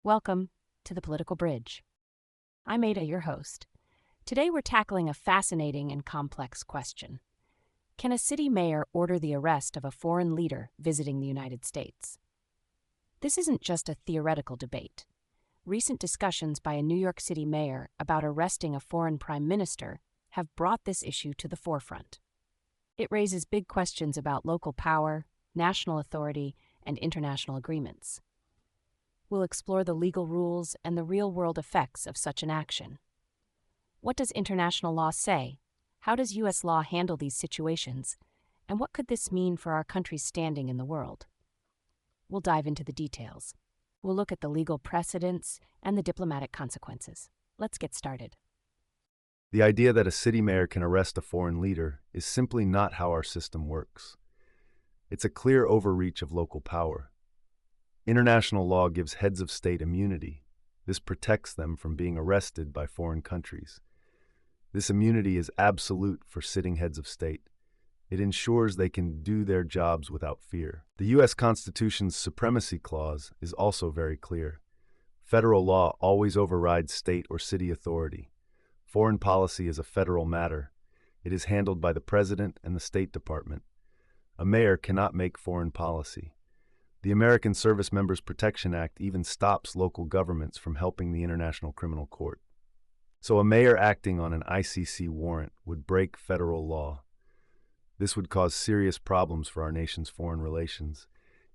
Welcome to the Political Bridge. I'm Ada, your host. Today we're tackling a fascinating and complex question. Can a city mayor order the arrest of a foreign leader visiting the United States? This isn't just a theoretical debate. Recent discussions by a New York City mayor about arresting a foreign prime minister have brought this issue to the forefront. It raises big questions about local power, national authority, and international agreements. We'll explore the legal rules and the real-world effects of such an action. What does international law say? How does U.S. law handle these situations? And what could this mean for our country's standing in the world? We'll dive into the details. We'll look at the legal precedents and the diplomatic consequences. Let's get started. The idea that a city mayor can arrest a foreign leader is simply not how our system works. It's a clear overreach of local power. International law gives heads of state immunity. This protects them from being arrested by foreign countries. This immunity is absolute for sitting heads of state. It ensures they can do their jobs without fear. The U.S. Constitution's supremacy clause is also very clear. Federal law always overrides state or city authority. Foreign policy is a federal matter. It is handled by the President and the State Department. A mayor cannot make foreign policy. The American Service Members Protection Act even stops local governments from helping the International Criminal Court. So a mayor acting on an ICC warrant would break federal law. This would cause serious problems for our nation's foreign relations.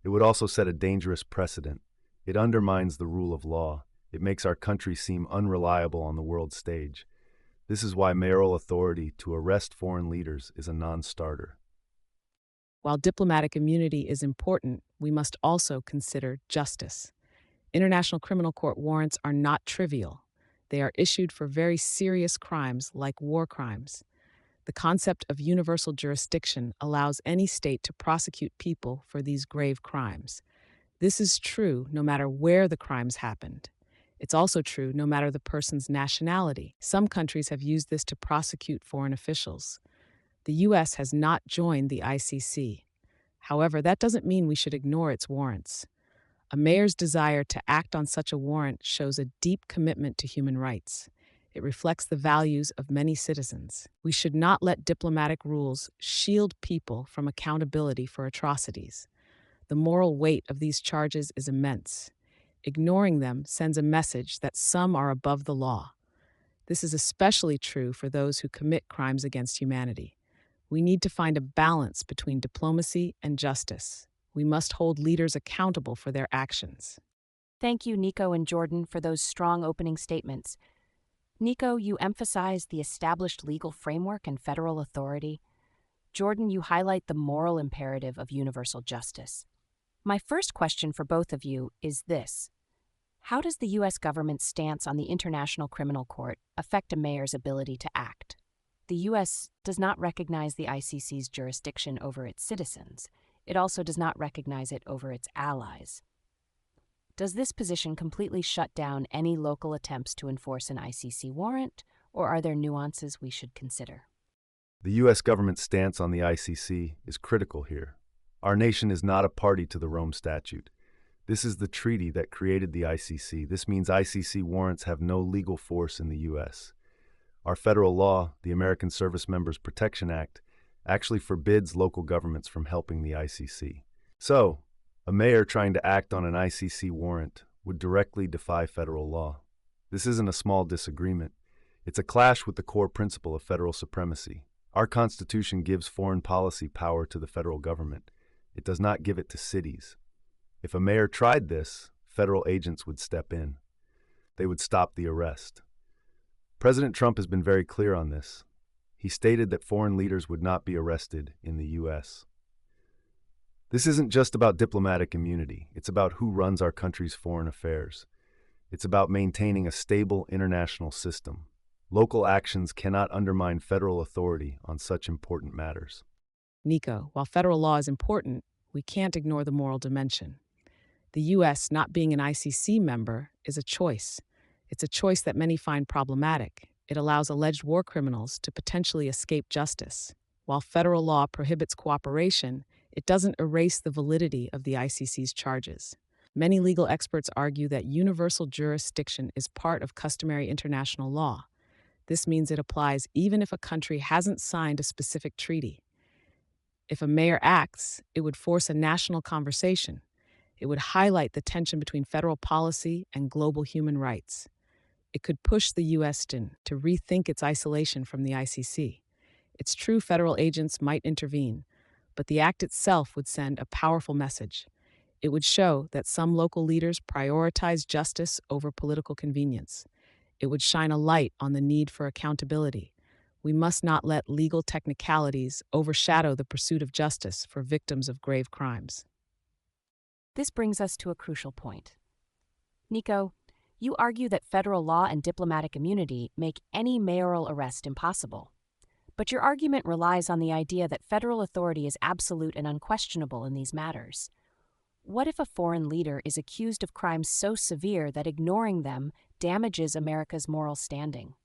It would also set a dangerous precedent. It undermines the rule of law. It makes our country seem unreliable on the world stage. This is why mayoral authority to arrest foreign leaders is a non-starter. While diplomatic immunity is important, we must also consider justice. International Criminal Court warrants are not trivial. They are issued for very serious crimes like war crimes. The concept of universal jurisdiction allows any state to prosecute people for these grave crimes. This is true no matter where the crimes happened. It's also true no matter the person's nationality. Some countries have used this to prosecute foreign officials. The U.S. has not joined the ICC. However, that doesn't mean we should ignore its warrants. A mayor's desire to act on such a warrant shows a deep commitment to human rights. It reflects the values of many citizens. We should not let diplomatic rules shield people from accountability for atrocities. The moral weight of these charges is immense. Ignoring them sends a message that some are above the law. This is especially true for those who commit crimes against humanity. We need to find a balance between diplomacy and justice. We must hold leaders accountable for their actions. Thank you, Nico and Jordan, for those strong opening statements. Nico, you emphasize the established legal framework and federal authority. Jordan, you highlight the moral imperative of universal justice. My first question for both of you is this. How does the U.S. government's stance on the International Criminal Court affect a mayor's ability to act? The U.S. does not recognize the ICC's jurisdiction over its citizens. It also does not recognize it over its allies. Does this position completely shut down any local attempts to enforce an ICC warrant, or are there nuances we should consider? The U.S. government's stance on the ICC is critical here. Our nation is not a party to the Rome Statute. This is the treaty that created the ICC. This means ICC warrants have no legal force in the U.S. Our federal law, the American Service Members Protection Act, actually forbids local governments from helping the ICC. So, a mayor trying to act on an ICC warrant would directly defy federal law. This isn't a small disagreement. It's a clash with the core principle of federal supremacy. Our Constitution gives foreign policy power to the federal government. It does not give it to cities. If a mayor tried this, federal agents would step in. They would stop the arrest. President Trump has been very clear on this. He stated that foreign leaders would not be arrested in the U.S. This isn't just about diplomatic immunity. It's about who runs our country's foreign affairs. It's about maintaining a stable international system. Local actions cannot undermine federal authority on such important matters. Nico, while federal law is important, we can't ignore the moral dimension. The U.S. not being an ICC member is a choice. It's a choice that many find problematic. It allows alleged war criminals to potentially escape justice. While federal law prohibits cooperation, it doesn't erase the validity of the ICC's charges. Many legal experts argue that universal jurisdiction is part of customary international law. This means it applies even if a country hasn't signed a specific treaty. If a mayor acts, it would force a national conversation. It would highlight the tension between federal policy and global human rights. It could push the U.S. to rethink its isolation from the ICC. It's true federal agents might intervene, but the act itself would send a powerful message. It would show that some local leaders prioritize justice over political convenience. It would shine a light on the need for accountability. We must not let legal technicalities overshadow the pursuit of justice for victims of grave crimes. This brings us to a crucial point. Nico, you argue that federal law and diplomatic immunity make any mayoral arrest impossible. But your argument relies on the idea that federal authority is absolute and unquestionable in these matters. What if a foreign leader is accused of crimes so severe that ignoring them damages America's moral standing?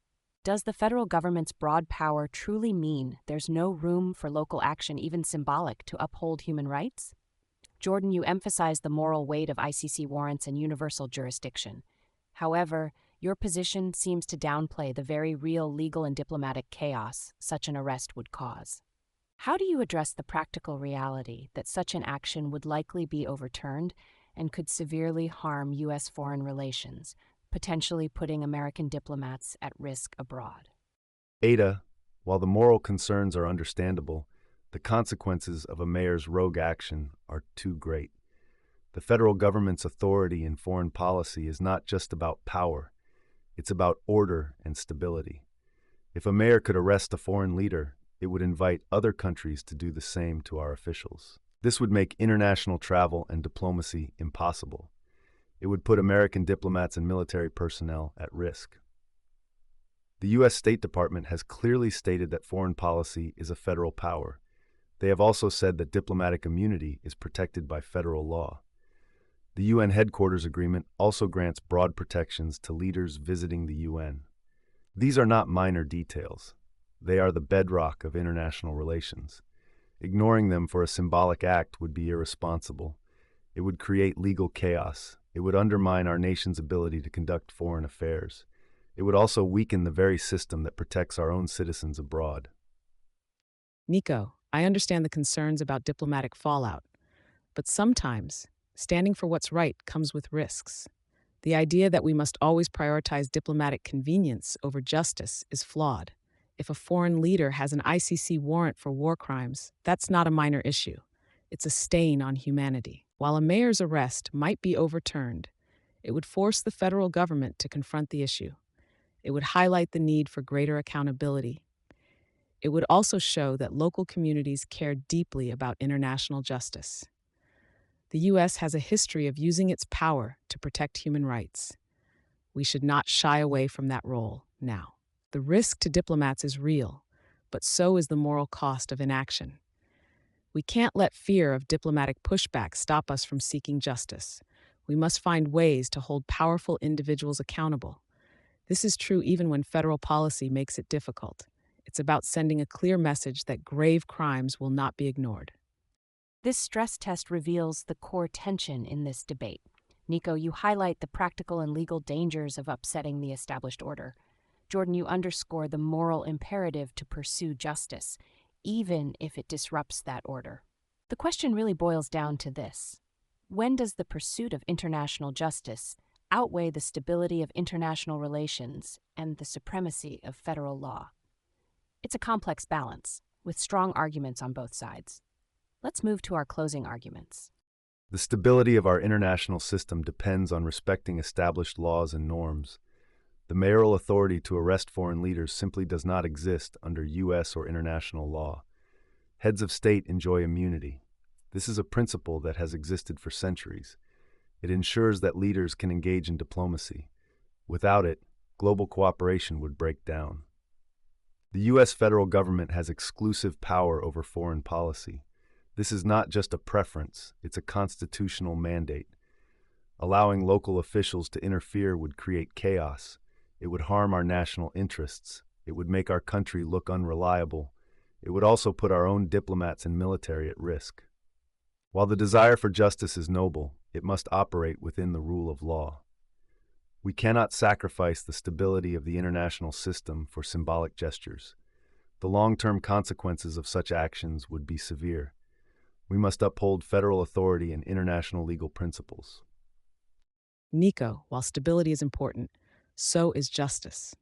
Does the federal government's broad power truly mean there's no room for local action, even symbolic, to uphold human rights? Jordan, you emphasize the moral weight of ICC warrants and universal jurisdiction. However, your position seems to downplay the very real legal and diplomatic chaos such an arrest would cause. How do you address the practical reality that such an action would likely be overturned and could severely harm U.S. foreign relations, potentially putting American diplomats at risk abroad? Ada, while the moral concerns are understandable, the consequences of a mayor's rogue action are too great. The federal government's authority in foreign policy is not just about power, it's about order and stability. If a mayor could arrest a foreign leader, it would invite other countries to do the same to our officials. This would make international travel and diplomacy impossible. It would put American diplomats and military personnel at risk. The U.S. State Department has clearly stated that foreign policy is a federal power. They have also said that diplomatic immunity is protected by federal law. The UN Headquarters Agreement also grants broad protections to leaders visiting the UN. These are not minor details. They are the bedrock of international relations. Ignoring them for a symbolic act would be irresponsible. It would create legal chaos. It would undermine our nation's ability to conduct foreign affairs. It would also weaken the very system that protects our own citizens abroad. Nico, I understand the concerns about diplomatic fallout, but sometimes standing for what's right comes with risks. The idea that we must always prioritize diplomatic convenience over justice is flawed. If a foreign leader has an ICC warrant for war crimes, that's not a minor issue. It's a stain on humanity. While a mayor's arrest might be overturned, it would force the federal government to confront the issue. It would highlight the need for greater accountability. It would also show that local communities care deeply about international justice. The U.S. has a history of using its power to protect human rights. We should not shy away from that role now. The risk to diplomats is real, but so is the moral cost of inaction. We can't let fear of diplomatic pushback stop us from seeking justice. We must find ways to hold powerful individuals accountable. This is true even when federal policy makes it difficult. It's about sending a clear message that grave crimes will not be ignored. This stress test reveals the core tension in this debate. Nico, you highlight the practical and legal dangers of upsetting the established order. Jordan, you underscore the moral imperative to pursue justice, even if it disrupts that order. The question really boils down to this: when does the pursuit of international justice outweigh the stability of international relations and the supremacy of federal law? It's a complex balance, with strong arguments on both sides. Let's move to our closing arguments. The stability of our international system depends on respecting established laws and norms. The mayoral authority to arrest foreign leaders simply does not exist under U.S. or international law. Heads of state enjoy immunity. This is a principle that has existed for centuries. It ensures that leaders can engage in diplomacy. Without it, global cooperation would break down. The U.S. federal government has exclusive power over foreign policy. This is not just a preference, it's a constitutional mandate. Allowing local officials to interfere would create chaos. It would harm our national interests. It would make our country look unreliable. It would also put our own diplomats and military at risk. While the desire for justice is noble, it must operate within the rule of law. We cannot sacrifice the stability of the international system for symbolic gestures. The long-term consequences of such actions would be severe. We must uphold federal authority and international legal principles. Nico, while stability is important, so is justice.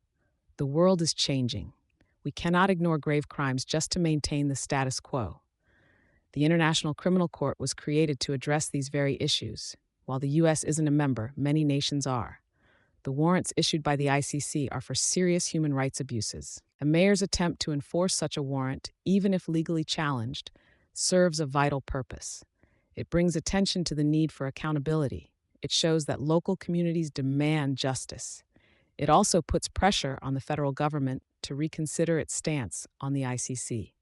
The world is changing. We cannot ignore grave crimes just to maintain the status quo. The International Criminal Court was created to address these very issues. While the U.S. isn't a member, many nations are. The warrants issued by the ICC are for serious human rights abuses. A mayor's attempt to enforce such a warrant, even if legally challenged, serves a vital purpose. It brings attention to the need for accountability. It shows that local communities demand justice. It also puts pressure on the federal government to reconsider its stance on the ICC.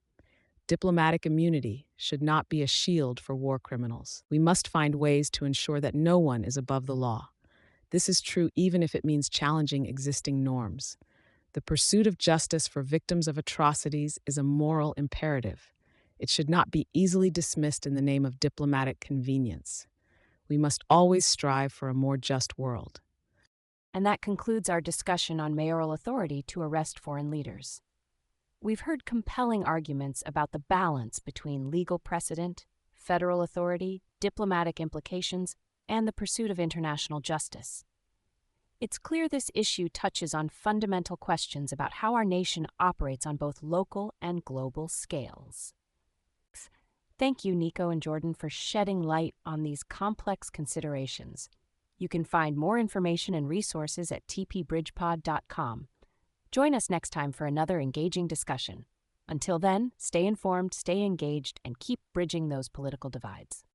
Diplomatic immunity should not be a shield for war criminals. We must find ways to ensure that no one is above the law. This is true even if it means challenging existing norms. The pursuit of justice for victims of atrocities is a moral imperative. It should not be easily dismissed in the name of diplomatic convenience. We must always strive for a more just world. And that concludes our discussion on mayoral authority to arrest foreign leaders. We've heard compelling arguments about the balance between legal precedent, federal authority, diplomatic implications, and the pursuit of international justice. It's clear this issue touches on fundamental questions about how our nation operates on both local and global scales. Thank you, Nico and Jordan, for shedding light on these complex considerations. You can find more information and resources at tpbridgepod.com. Join us next time for another engaging discussion. Until then, stay informed, stay engaged, and keep bridging those political divides.